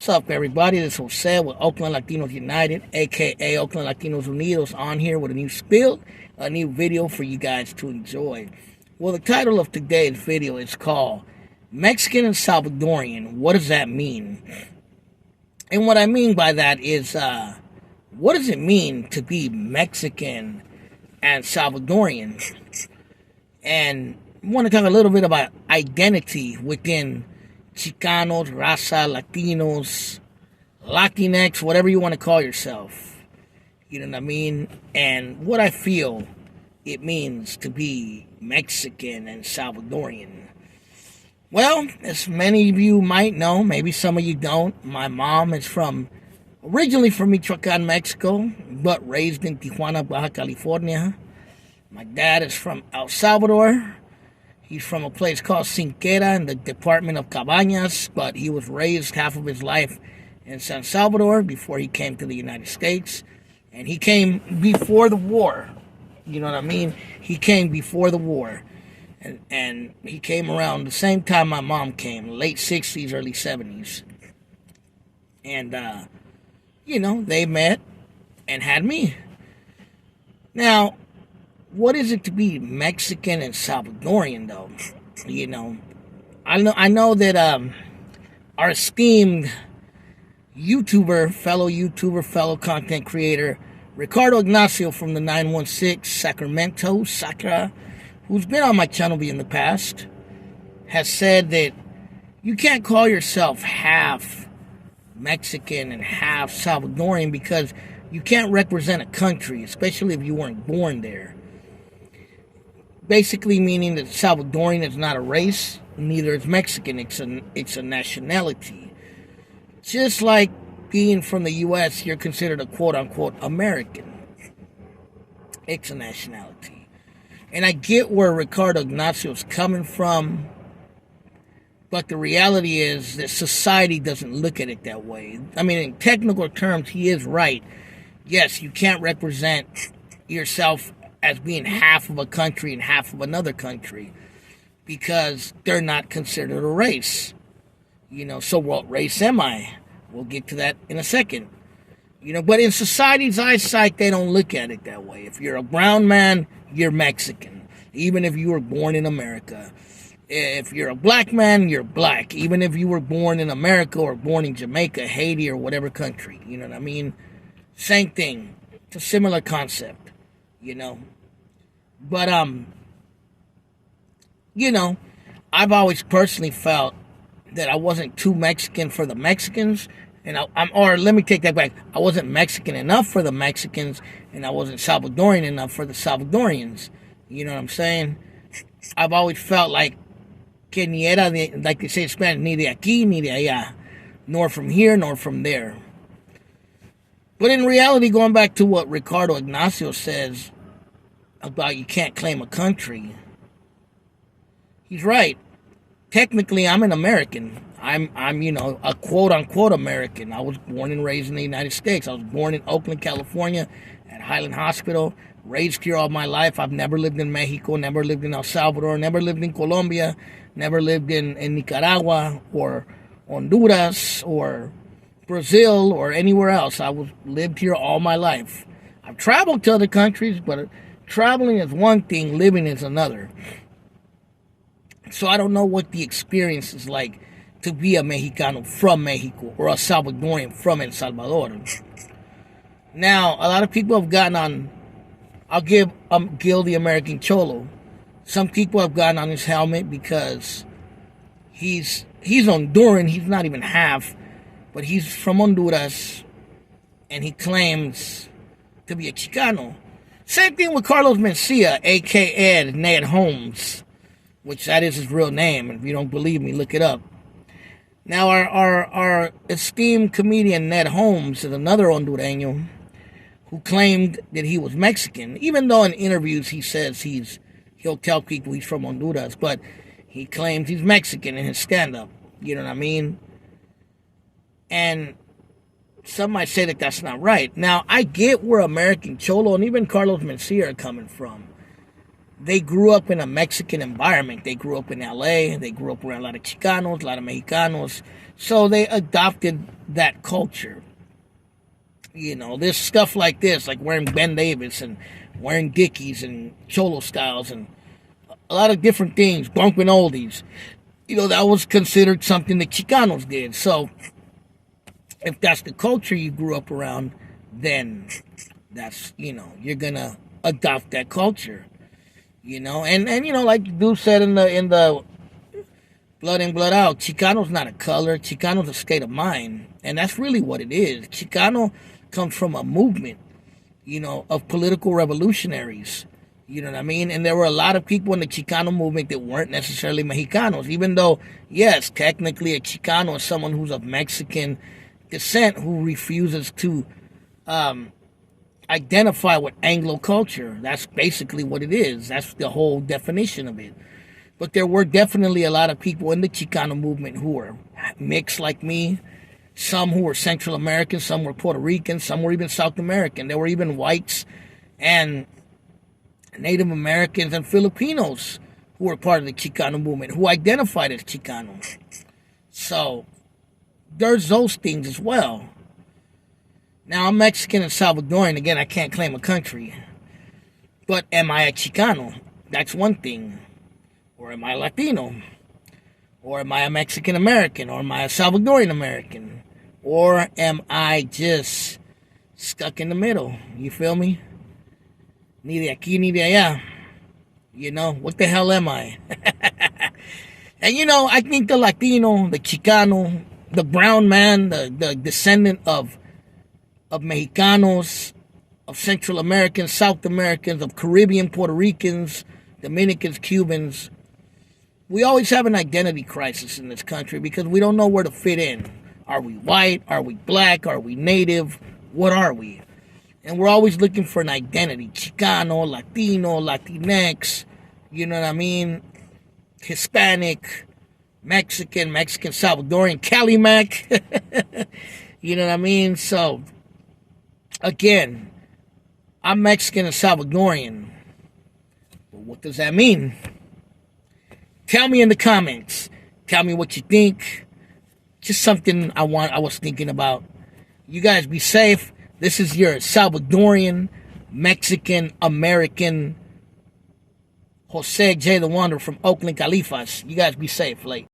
What's up, everybody? This is Jose with Oakland Latinos United, aka Oakland Latinos Unidos, on here with a new spiel, a new video for you guys to enjoy. Well, the title of today's video is called Mexican and Salvadorian. What does that mean? And what I mean by that is, what does it mean to be Mexican and Salvadorian? And I want to talk a little bit about identity within Chicanos, Raza, Latinos, Latinx, whatever you want to call yourself. You know what I mean? And what I feel it means to be Mexican and Salvadorian. Well, as many of you might know, maybe some of you don't, my mom is originally from Michoacan, Mexico, but raised in Tijuana, Baja California. My dad is from El Salvador. He's from a place called Cinquera in the department of Cabañas, but he was raised half of his life in San Salvador before he came to the United States. And he came before the war. You know what I mean? He came before the war. And he came around the same time my mom came, late 60s, early 70s. And, they met and had me. Now, what is it to be Mexican and Salvadorian, though? I know that our esteemed fellow content creator, Ricardo Ignacio from the 916 Sacramento, Sacra, who's been on my channel in the past, has said that you can't call yourself half Mexican and half Salvadorian because you can't represent a country, especially if you weren't born there. Basically meaning that Salvadorian is not a race, neither is Mexican, it's a nationality. Just like being from the U.S., you're considered a quote-unquote American. It's a nationality. And I get where Ricardo Ignacio is coming from, but the reality is that society doesn't look at it that way. I mean, in technical terms, he is right. Yes, you can't represent yourself as being half of a country and half of another country because they're not considered a race. So what race am I? We'll get to that in a second. But in society's eyesight, they don't look at it that way. If you're a brown man, you're Mexican, even if you were born in America. If you're a black man, you're black, even if you were born in America or born in Jamaica, Haiti, or whatever country. You know what I mean? Same thing. It's a similar concept. But, I've always personally felt that I wasn't too Mexican for the Mexicans, or let me take that back. I wasn't Mexican enough for the Mexicans, and I wasn't Salvadorian enough for the Salvadorians. You know what I'm saying? I've always felt like que ni era like they say in Spanish, ni de aquí, ni de allá, nor from here, nor from there. But in reality, going back to what Ricardo Ignacio says about you can't claim a country, he's right. Technically, I'm an American. I'm a quote-unquote American. I was born and raised in the United States. I was born in Oakland, California, at Highland Hospital, raised here all my life. I've never lived in Mexico, never lived in El Salvador, never lived in Colombia, never lived in Nicaragua or Honduras or Brazil or anywhere else. Lived here all my life. I've traveled to other countries, but traveling is one thing, living is another. So I don't know what the experience is like to be a Mexicano from Mexico or a Salvadorian from El Salvador. Now, a lot of people have gotten on, I'll give Gil the American Cholo. Some people have gotten on his helmet because he's Honduran, he's not even half, but he's from Honduras, and he claims to be a Chicano. Same thing with Carlos Mencia, a.k.a. Ned Holmes, which that is his real name. If you don't believe me, look it up. Now, our esteemed comedian Ned Holmes is another Hondureño who claimed that he was Mexican, even though in interviews he says he'll tell people he's from Honduras, but he claims he's Mexican in his stand-up. You know what I mean? And some might say that that's not right. Now, I get where American Cholo and even Carlos Mencia are coming from. They grew up in a Mexican environment. They grew up in LA. They grew up around a lot of Chicanos, a lot of Mexicanos. So they adopted that culture. You know, there's stuff like this, like wearing Ben Davis and wearing Dickies and Cholo styles and a lot of different things, bumping oldies. You know, that was considered something that Chicanos did. So, if that's the culture you grew up around, then that's, you know, you're gonna adopt that culture. You know, and you know, like dude said in the Blood in, Blood Out, Chicano's not a color, Chicano's a state of mind. And that's really what it is. Chicano comes from a movement, you know, of political revolutionaries. You know what I mean? And there were a lot of people in the Chicano movement that weren't necessarily Mexicanos, even though, yes, technically a Chicano is someone who's of Mexican descent who refuses to identify with Anglo culture. That's basically what it is. That's the whole definition of it. But there were definitely a lot of people in the Chicano movement who were mixed like me. Some who were Central American, some were Puerto Rican, some were even South American. There were even whites and Native Americans and Filipinos who were part of the Chicano movement, who identified as Chicano. So there's those things as well. Now, I'm Mexican and Salvadoran. Again, I can't claim a country. But am I a Chicano? That's one thing. Or am I Latino? Or am I a Mexican American? Or am I a Salvadoran American? Or am I just stuck in the middle? You feel me? Ni de aquí ni de allá. You know, what the hell am I? And you know, I think the Latino, the Chicano, the brown man, the descendant of Mexicanos, of Central Americans, South Americans, of Caribbean, Puerto Ricans, Dominicans, Cubans, we always have an identity crisis in this country because we don't know where to fit in. Are we white? Are we black? Are we native? What are we? And we're always looking for an identity. Chicano, Latino, Latinx, you know what I mean? Hispanic, Mexican, Salvadorian, Cali Mac. You know what I mean? So, again, I'm Mexican and Salvadorian. But what does that mean? Tell me in the comments. Tell me what you think. Just something I was thinking about. You guys be safe. This is your Salvadorian, Mexican, American, Jose J. the Wonder from Oakland, Califas. You guys be safe. Like.